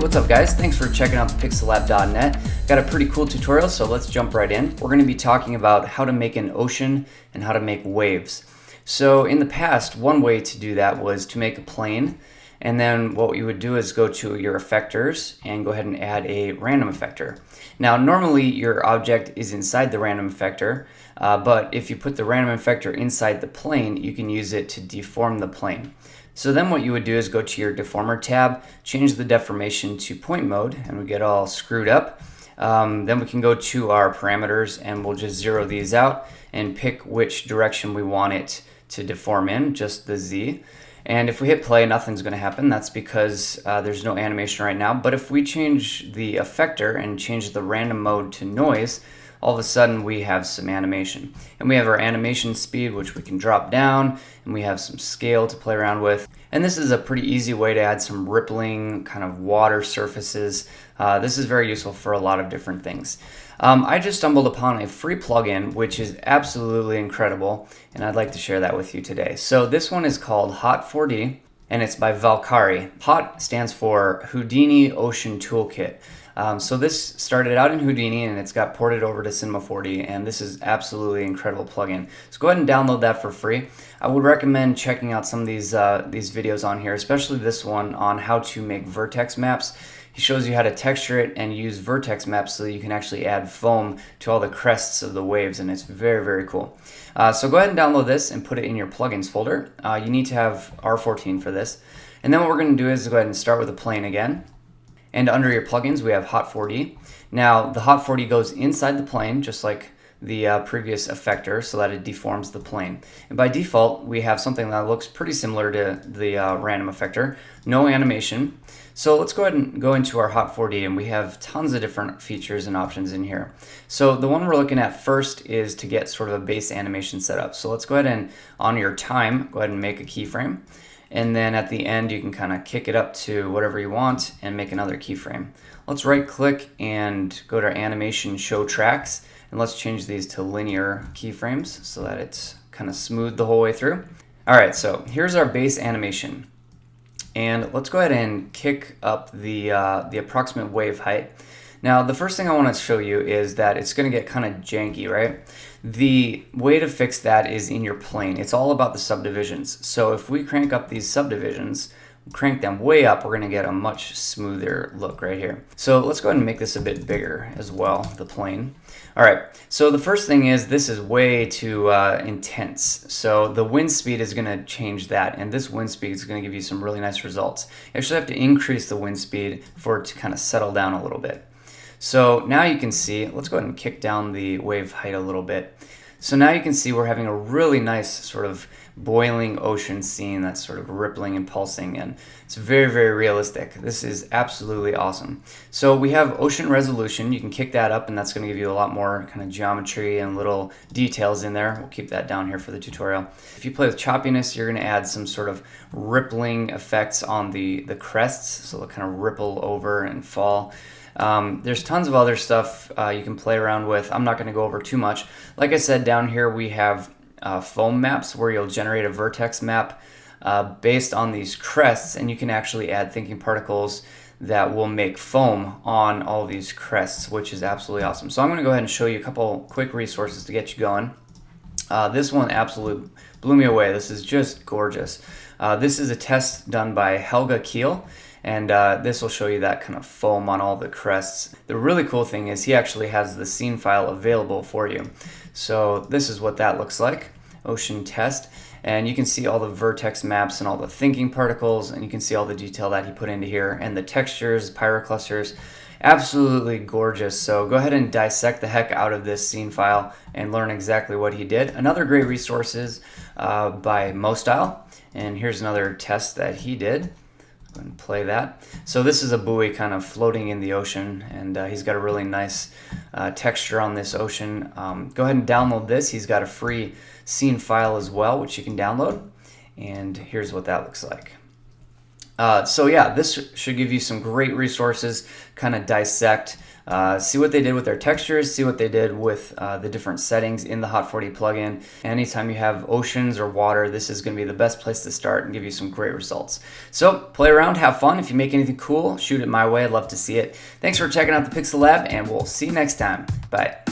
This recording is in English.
what's up guys? Thanks for checking out pixellab.net. Got a pretty cool tutorial, so let's jump right in. We're going to be talking about how to make an ocean and how to make waves. So in the past, one way to do that was to make a plane, and then what you would do is go to your effectors and go ahead and add a random effector. Now normally your object is inside the random effector, but if you put the random effector inside the plane, you can use it to deform the plane. So then what you would do is go to your deformer tab, change the deformation to point mode, and we get all screwed up. Then we can go to our parameters and we'll just zero these out and pick which direction we want it to deform in, just the Z. And if we hit play, nothing's going to happen. That's because there's no animation right now. But if we change the effector and change the random mode to noise, all of a sudden we have some animation. And we have our animation speed, which we can drop down, and we have some scale to play around with. And this is a pretty easy way to add some rippling kind of water surfaces. This is very useful for a lot of different things. I just stumbled upon a free plugin which is absolutely incredible, and I'd like to share that with you today. So this one is called Hot4D, and it's by Valkyrie. Hot stands for Houdini Ocean Toolkit. So this started out in Houdini and it's got ported over to Cinema 4D, and this is absolutely incredible plugin. So go ahead and download that for free. I would recommend checking out some of these videos on here, especially this one on how to make vertex maps. He shows you how to texture it and use vertex maps so that you can actually add foam to all the crests of the waves, and it's very, very cool. So go ahead and download this and put it in your plugins folder. You need to have R14 for this. And then what we're going to do is go ahead and start with a plane again. And under your plugins, we have Hot4D. Now, the Hot4D goes inside the plane, just like the previous effector, so that it deforms the plane. And by default, we have something that looks pretty similar to the random effector, no animation. So let's go ahead and go into our Hot4D, and we have tons of different features and options in here. So the one we're looking at first is to get sort of a base animation set up. So let's go ahead and, on your time, go ahead and make a keyframe. And then at the end, you can kind of kick it up to whatever you want and make another keyframe. Let's right click and go to animation show tracks, and let's change these to linear keyframes so that it's kind of smooth the whole way through. All right, so here's our base animation. And let's go ahead and kick up the approximate wave height. Now, the first thing I want to show you is that it's going to get kind of janky, right? The way to fix that is in your plane. It's all about the subdivisions. So if we crank up these subdivisions, crank them way up, we're going to get a much smoother look right here. So let's go ahead and make this a bit bigger as well, the plane. All right, so the first thing is this is way too intense. So the wind speed is going to change that, and this wind speed is going to give you some really nice results. You actually have to increase the wind speed for it to kind of settle down a little bit. So now you can see, let's go ahead and kick down the wave height a little bit. So now you can see we're having a really nice sort of boiling ocean scene that's sort of rippling and pulsing, and it's very, very realistic. This is absolutely awesome. So we have ocean resolution. You can kick that up, and that's going to give you a lot more kind of geometry and little details in there. We'll keep that down here for the tutorial. If you play with choppiness, you're going to add some sort of rippling effects on the crests, so they'll kind of ripple over and fall. There's tons of other stuff you can play around with. I'm not going to go over too much. Like I said, down here we have foam maps where you'll generate a vertex map based on these crests, and you can actually add thinking particles that will make foam on all these crests, which is absolutely awesome. So I'm going to go ahead and show you a couple quick resources to get you going. This one absolutely blew me away. This is just gorgeous. This is a test done by Helga Kiel. And this will show you that kind of foam on all the crests. The really cool thing is he actually has the scene file available for you. So this is what that looks like, ocean test. And you can see all the vertex maps and all the thinking particles, and you can see all the detail that he put into here, and the textures, pyroclusters. Absolutely gorgeous. So go ahead and dissect the heck out of this scene file and learn exactly what he did. Another great resource is by Mostyle, and here's another test that he did. And play that. So this is a buoy kind of floating in the ocean, and he's got a really nice texture on this ocean. Go ahead and download this. He's got a free scene file as well, which you can download, and here's what that looks like. So yeah, this should give you some great resources, kind of dissect, see what they did with their textures, see what they did with the different settings in the Hot4D plugin. Anytime you have oceans or water, this is going to be the best place to start and give you some great results. So play around, have fun. If you make anything cool, shoot it my way. I'd love to see it. Thanks for checking out the Pixel Lab, and we'll see you next time. Bye.